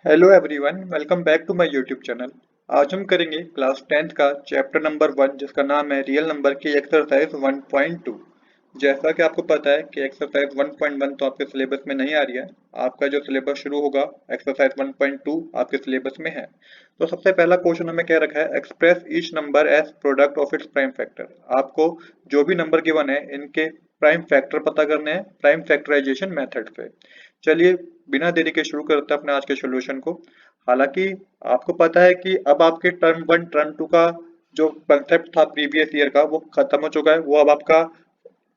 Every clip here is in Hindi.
Hello everyone, welcome back to my YouTube channel. आज हम करेंगे क्लास 10th का चैप्टर नंबर 1 जिसका नाम है रियल नंबर की एक्सरसाइज 1.2। जैसा कि आपको पता है कि एक्सरसाइज 1.1 तो आपके सिलेबस में नहीं आ रही है। आपका जो सिलेबस शुरू होगा एक्सरसाइज 1.2 आपके सिलेबस में है। तो सबसे पहला क्वेश्चन हमें क्या रखा है, express each number as product of its prime factor. आपको जो भी नंबर गिवन है इनके प्राइम फैक्टर पता करने हैं प्राइम फैक्टराइजेशन मेथड से। चलिए बिना देरी के शुरू करते हैं अपने आज के सॉल्यूशन को। हालांकि आपको पता है कि अब आपके टर्म 1 टर्म 2 का जो कंसेप्ट था प्रीवियस ईयर का वो खत्म हो चुका है। वो अब आपका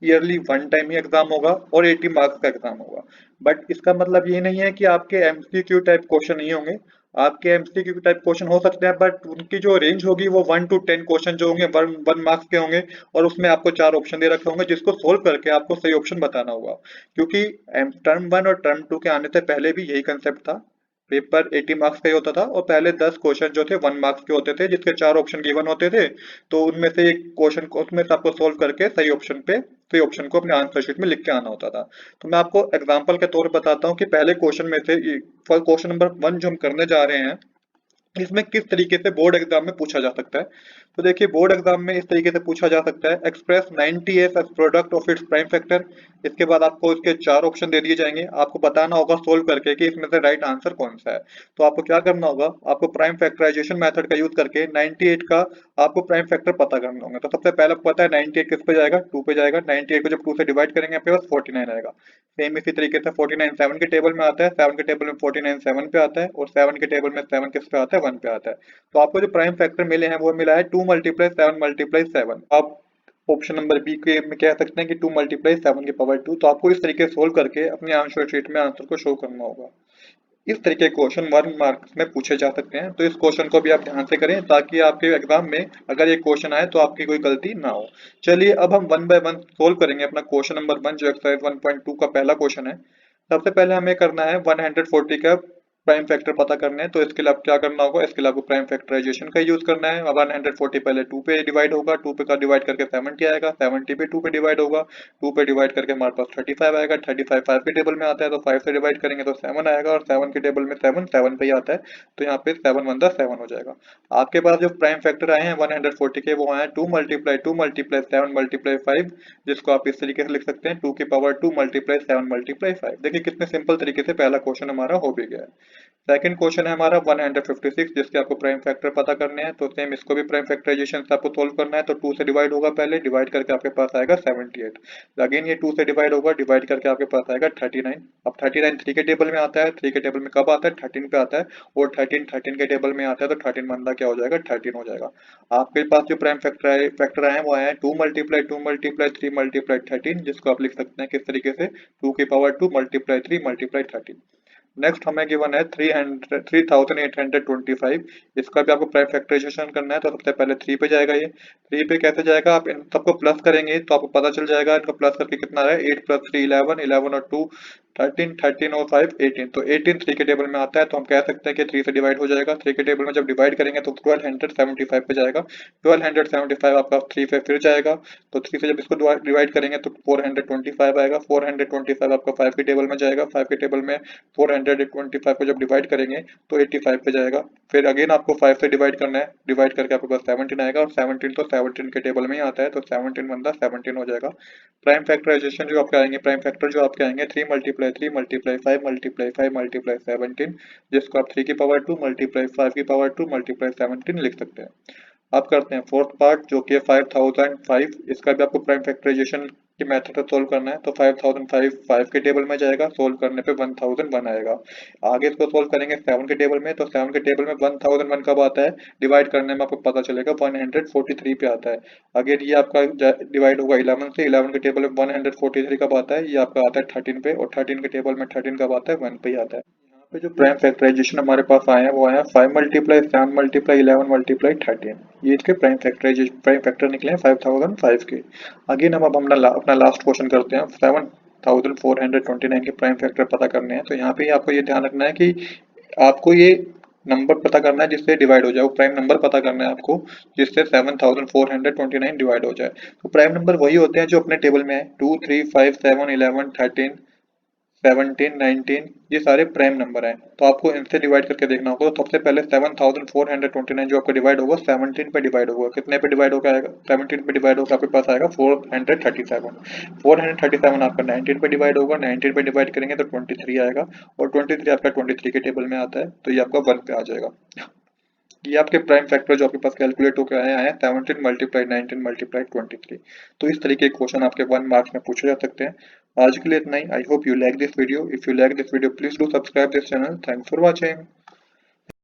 ईयरली वन टाइम ही एग्जाम होगा और 80 मार्क्स का एग्जाम होगा। बट इसका मतलब ये नहीं है कि आपके एमसीक्यू टाइप क्वेश्चन नहीं होंगे। आपके एमसीक्यू टाइप क्वेश्चन हो सकते हैं बट उनकी जो रेंज होगी वो 1 to 10 क्वेश्चन जो होंगे वन वन मार्क्स के होंगे। और उसमें आपको 4 ऑप्शन दे रखे होंगे जिसको सोल्व करके आपको सही ऑप्शन बताना होगा। क्योंकि टर्म 1 और टर्म 2 के आने से पहले भी यही कंसेप्ट था। पेपर 80 मार्क्स का ही होता था और पहले 10 क्वेश्चन जो थे 1 मार्क्स के होते थे जिसके 4 ऑप्शन गिवन होते थे। तो उनमें से एक क्वेश्चन को उसमें से आपको सोल्व करके सही ऑप्शन को अपने आंसर शीट में लिख के आना होता था। तो मैं आपको एग्जांपल के तौर पर बताता हूँ कि पहले क्वेश्चन में से क्वेश्चन नंबर 1 जो हम करने जा रहे हैं इसमें किस तरीके से बोर्ड एग्जाम में पूछा जा सकता है। तो देखिए बोर्ड एग्जाम में इस तरीके से पूछा जा सकता है, express 90 as as product of its prime factor. इसके बाद आपको इसके 4 ऑप्शन दे दिए जाएंगे, आपको बताना होगा सोल्व करके कि इसमें से राइट आंसर कौन सा है। तो आपको क्या करना होगा, आपको प्राइम फैक्टराइजेशन मेथड का यूज करके 98 का आपको प्राइम फैक्टर पता करना होगा। तो सबसे पहले आपको पता है 98 किस पे जाएगा, 2 पे जाएगा। 98 को जब 2 से डिवाइड करेंगे आपके पास 49 आएगा। सेम इसी तरीके से 49 7 के टेबल में आता है, 7 के टेबल में 49 7 पे आता है और 7 के टेबल में 7 किस पे आता है, 1 पे आता है। तो आपको जो प्राइम फैक्टर मिले हैं वो मिला है 2 × 7 × 7। आप ऑप्शन नंबर बी के में कह सकते हैं कि 2 × 7 की पावर 2। तो आपको इस तरीके से सोल्व करके अपने आंसर शीट में आंसर को शो करना होगा। इस तरीके के क्वेश्चन 1 मार्क्स में पूछे जा सकते हैं। तो इस क्वेश्चन को भी आप ध्यान से करें ताकि आपके एग्जाम में अगर ये क्वेश्चन आए तो आपकी कोई गलती ना हो। चलिए अब हम 1 बाय 1 सोल्व करेंगे अपना क्वेश्चन नंबर 1 जो एक्सरसाइज 1.2 का पहला क्वेश्चन है। सबसे पहले हमें करना है 140 का प्राइम फैक्टर पता करने हैं। तो इसके लिए आप क्या करना होगा, इसके लिए आपको प्राइम फैक्टराइजेशन का यूज करना है। 140 पहले 2 पे डिवाइड होगा, 2 पे का डिवाइड करके 70 आएगा, 70 पे 2 पे डिवाइड होगा, 2 पे डिवाइड करके हमारे पास 35 आएगा। 35 5 के टेबल में आता है तो 5 से डिवाइड करेंगे तो 7 आएगा और 7 के टेबल में 7 7 पे ही आता है। तो यहाँ पे 7 1 7 हो जाएगा। आपके पास जो प्राइम फैक्टर आए हैं 140 के वो आए 2 × 2 × 7 × 5, जिसको आप इस तरीके से लिख सकते हैं 2 की पावर 2 × 7 × 5। देखिए कितने सिंपल तरीके से पहला क्वेश्चन हमारा हो भी गया है। सेकंड क्वेश्चन है हमारा 156 जिसके आपको प्राइम फैक्टर पता करने हैं। तो सेम इसको भी प्राइम फैक्टराइजेशन से आपको सोल्व करना है। तो 2 से डिवाइड होगा, पहले डिवाइड करके आपके पास आएगा 78। अगेन ये 2 से डिवाइड होगा, डिवाइड करके आपके पास आएगा 39। अब 39 3 के टेबल में आता है, 3 के टेबल में कब आता है, 13 पे आता है। और 13 के टेबल में आता है तो 13 बंदा क्या हो जाएगा, 13 हो जाएगा। आपके पास जो प्राइम फैक्टर आए हैं वो आए हैं 2 × 2 × 2 × 13, जिसको आप लिख सकते हैं किस तरीके से 2 की पावर 2 × 3 × 13। नेक्स्ट हमें गिवन है 3825। इसका भी आपको प्राइम फैक्टराइजेशन करना है। तो सबसे पहले 3 पे जाएगा, ये 3 पे कैसे जाएगा, आप इन सबको प्लस करेंगे तो आपको पता चल जाएगा। इनको प्लस करके कितना है, 8 + 3 11, 11 और 2 13, 13 और 5 18। तो 18 3 के टेबल में आता है तो हम कह सकते हैं कि 3 से डिवाइड हो जाएगा। 3 के टेबल में जब डिवाइड करेंगे तो 1275 पे जाएगा। 1275 आपका 3 पे फिर जाएगा। तो 3 से जब इसको डिवाइड करेंगे तो 425 आएगा। 425 आपका 5 के टेबल में जाएगा। 5 के टेबल में 425 को जब डिवाइड करेंगे तो 85 पे जाएगा। फिर अगेन आपको 5 से डिवाइड करना है, डिवाइड करके आपके पास 17 आएगा और 17 तो 17 के टेबल में ही आता है तो 17 बंदा 17 हो जाएगा। प्राइम फैक्टराइजेशन जो आपके आएंगे, प्राइम फैक्टर जो आपके आएंगे 3 × 3 × 5 × 5 × 17, जिसको आप 3 की पावर 2 × 5 की पावर 2 × 17 लिख सकते हैं। अब करते हैं फोर्थ पार्ट जो कि 5005। इसका भी आपको प्राइम फैक्टराइजेशन की मेथड से सोल्व करना है। तो 5005 5 के टेबल में जाएगा, सोल्व करने पे 1001 आएगा। आगे इसको सोल्व करेंगे 7 के टेबल में। तो 7 के टेबल में 1001 कब आता है, डिवाइड करने में आपको पता चलेगा 143 पे आता है। अगर ये आपका डिवाइड होगा 11 से, 11 के टेबल में 143 कब आता है, ये आपका आता है 13 पे। और 13 के टेबल में 13 कब आता है, 1 पे ही आता है। यहाँ पे जो प्राइम फैक्टराइजेशन हमारे पास आए हैं वो आया 5 × 7 × 11 × 13। ये इसके प्राइम फैक्टर निकले हैं 5005 के। अगेन हम अब अपना लास्ट क्वेश्चन करते हैं। 7429 के प्राइम फैक्टर पता करने हैं। तो यहाँ पे आपको ये ध्यान रखना है कि आपको ये नंबर पता करना है जिससे डिवाइड हो जाए, वो प्राइम नंबर पता करना है आपको जिससे 7429 डिवाइड हो जाए। तो प्राइम नंबर वही होते हैं जो अपने टेबल में है, 2 3 5 7 11 13 17, 19 ये सारे प्राइम नंबर हैं, तो आपको इनसे डिवाइड करके देखना होगा। तो सबसे पहले 7429 जो आपका डिवाइड होगा 17 पे डिवाइड होगा, कितने पे डिवाइड होगा आएगा, 17 पे डिवाइड होगा आपके पास आएगा 437। 437 आपका 19 पे डिवाइड होगा, 19 पे डिवाइड करेंगे तो 23 आएगा, और 23 आपका 23 के टेबल में आता है, तो ये आपका 1 पे आ जाएगा। ये आपके प्राइम फैक्टर जो आपके पास कैलकुलेट होकर आए हैं 17 मल्टीप्लाई 19 मल्टीप्लाई 23। तो इस तरीके के क्वेश्चन आपके 1 मार्क्स में पूछे जा सकते हैं। आज के लिए इतना ही। I hope you like this video. If you like this video please do subscribe this channel. Thanks for watching.